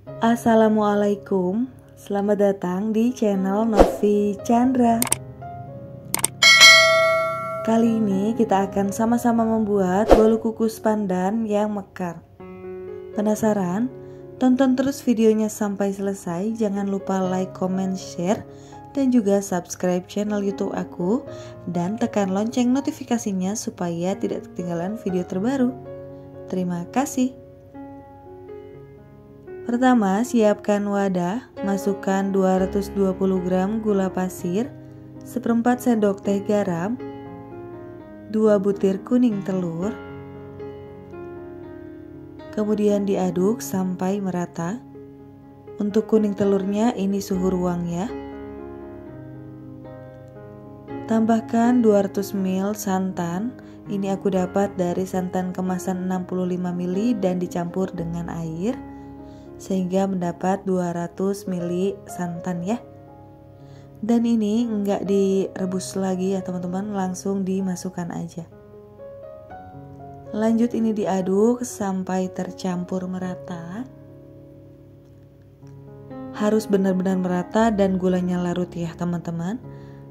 Assalamualaikum, selamat datang di channel Novi Chandra. Kali ini kita akan sama-sama membuat bolu kukus pandan yang mekar. Penasaran? Tonton terus videonya sampai selesai. Jangan lupa like, comment, share, dan juga subscribe channel YouTube aku. Dan tekan lonceng notifikasinya supaya tidak ketinggalan video terbaru. Terima kasih. Pertama, siapkan wadah, masukkan 220 gram gula pasir, 1/4 sendok teh garam, 2 butir kuning telur, kemudian diaduk sampai merata. Untuk kuning telurnya ini suhu ruang ya. Tambahkan 200 ml santan, ini aku dapat dari santan kemasan 65 ml dan dicampur dengan air sehingga mendapat 200 ml santan ya. Dan ini enggak direbus lagi ya teman-teman, langsung dimasukkan aja. Lanjut ini diaduk sampai tercampur merata. Harus benar-benar merata dan gulanya larut ya teman-teman.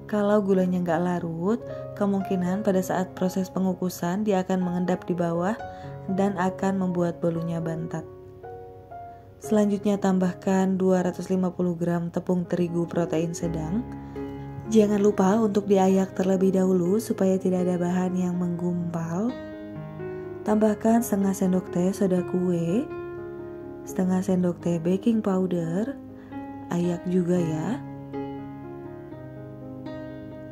Kalau gulanya nggak larut, kemungkinan pada saat proses pengukusan dia akan mengendap di bawah dan akan membuat bolunya bantat. Selanjutnya tambahkan 250 gram tepung terigu protein sedang. Jangan lupa untuk diayak terlebih dahulu supaya tidak ada bahan yang menggumpal. Tambahkan setengah sendok teh soda kue, setengah sendok teh baking powder, ayak juga ya.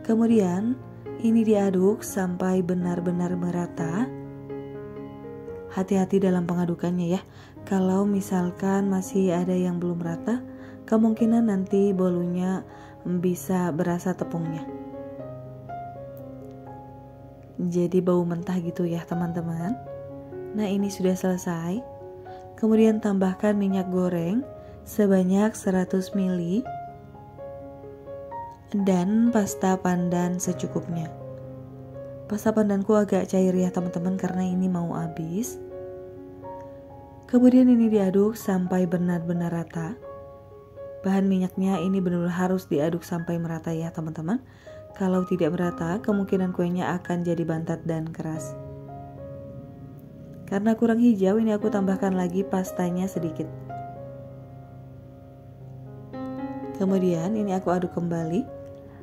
Kemudian ini diaduk sampai benar-benar merata. Hati-hati dalam pengadukannya ya. Kalau misalkan masih ada yang belum rata, kemungkinan nanti bolunya bisa berasa tepungnya. Jadi bau mentah gitu ya teman-teman. Nah ini sudah selesai. Kemudian tambahkan minyak goreng sebanyak 100 ml. Dan pasta pandan secukupnya. Pasta pandanku agak cair ya teman-teman karena ini mau habis. Kemudian ini diaduk sampai benar-benar rata. Bahan minyaknya ini benar-benar harus diaduk sampai merata ya teman-teman. Kalau tidak merata, kemungkinan kuenya akan jadi bantat dan keras. Karena kurang hijau, ini aku tambahkan lagi pastanya sedikit. Kemudian ini aku aduk kembali.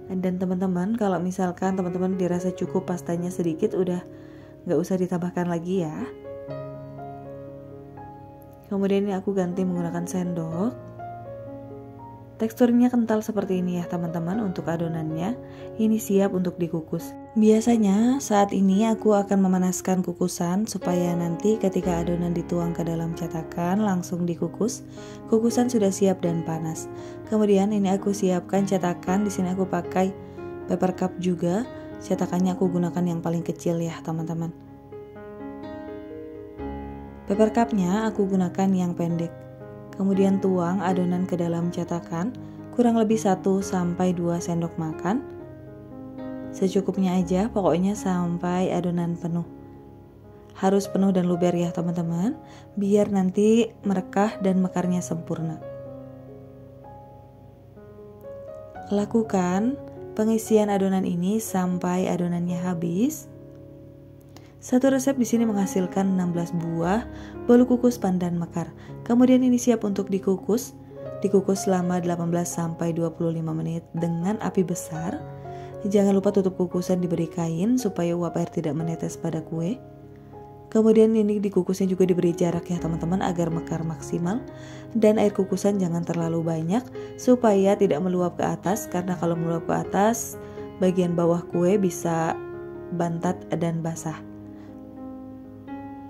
Dan teman-teman, kalau misalkan teman-teman dirasa cukup pastanya sedikit, udah nggak usah ditambahkan lagi ya. Kemudian ini aku ganti menggunakan sendok. Teksturnya kental seperti ini ya teman-teman untuk adonannya. Ini siap untuk dikukus. Biasanya saat ini aku akan memanaskan kukusan supaya nanti ketika adonan dituang ke dalam cetakan langsung dikukus. Kukusan sudah siap dan panas. Kemudian ini aku siapkan cetakan. Di sini aku pakai paper cup juga. Cetakannya aku gunakan yang paling kecil ya teman-teman. Paper cupnya aku gunakan yang pendek. Kemudian tuang adonan ke dalam cetakan, kurang lebih 1-2 sendok makan. Secukupnya aja, pokoknya sampai adonan penuh. Harus penuh dan luber ya teman-teman, biar nanti merekah dan mekarnya sempurna. Lakukan pengisian adonan ini sampai adonannya habis. Satu resep di sini menghasilkan 16 buah bolu kukus pandan mekar. Kemudian ini siap untuk dikukus. Dikukus selama 18-25 menit dengan api besar. Jangan lupa tutup kukusan diberi kain supaya uap air tidak menetes pada kue. Kemudian ini dikukusnya juga diberi jarak ya teman-teman agar mekar maksimal. Dan air kukusan jangan terlalu banyak supaya tidak meluap ke atas. Karena kalau meluap ke atas, bagian bawah kue bisa bantat dan basah.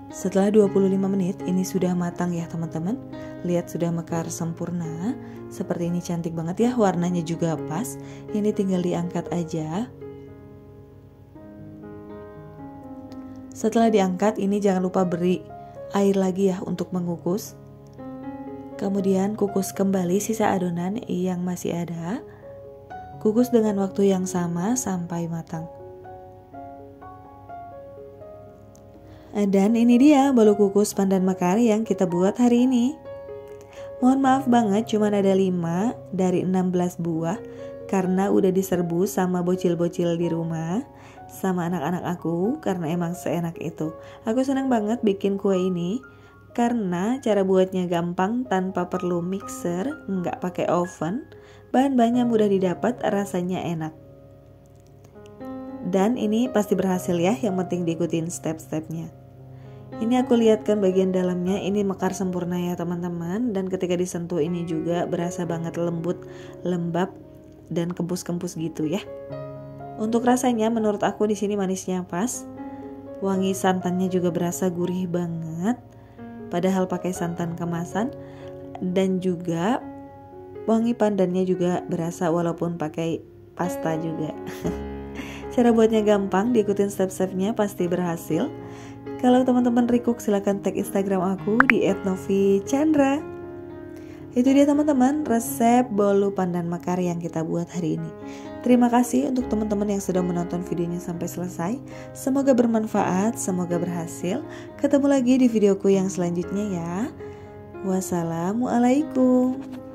Setelah 25 menit ini sudah matang ya teman-teman. Lihat sudah mekar sempurna. Seperti ini cantik banget ya, warnanya juga pas. Ini tinggal diangkat aja. Setelah diangkat ini jangan lupa beri air lagi ya untuk mengukus. Kemudian kukus kembali sisa adonan yang masih ada. Kukus dengan waktu yang sama sampai matang. Dan ini dia bolu kukus pandan mekar yang kita buat hari ini. Mohon maaf banget cuman ada 5 dari 16 buah karena udah diserbu sama bocil-bocil di rumah, sama anak-anak aku karena emang seenak itu. Aku senang banget bikin kue ini karena cara buatnya gampang tanpa perlu mixer, nggak pakai oven, bahan-bahannya mudah didapat, rasanya enak. Dan ini pasti berhasil ya, yang penting diikutin step-stepnya. Ini aku lihatkan bagian dalamnya, ini mekar sempurna ya teman-teman. Dan ketika disentuh ini juga berasa banget lembut, lembab, dan kempus-kempus gitu ya. Untuk rasanya menurut aku di sini manisnya pas. Wangi santannya juga berasa gurih banget. Padahal pakai santan kemasan. Dan juga wangi pandannya juga berasa walaupun pakai pasta juga. Cara buatnya gampang, diikutin step-stepnya pasti berhasil. Kalau teman-teman recook silahkan tag Instagram aku di @novichandra. Itu dia teman-teman resep bolu pandan mekar yang kita buat hari ini. Terima kasih untuk teman-teman yang sudah menonton videonya sampai selesai. Semoga bermanfaat, semoga berhasil. Ketemu lagi di videoku yang selanjutnya ya. Wassalamualaikum.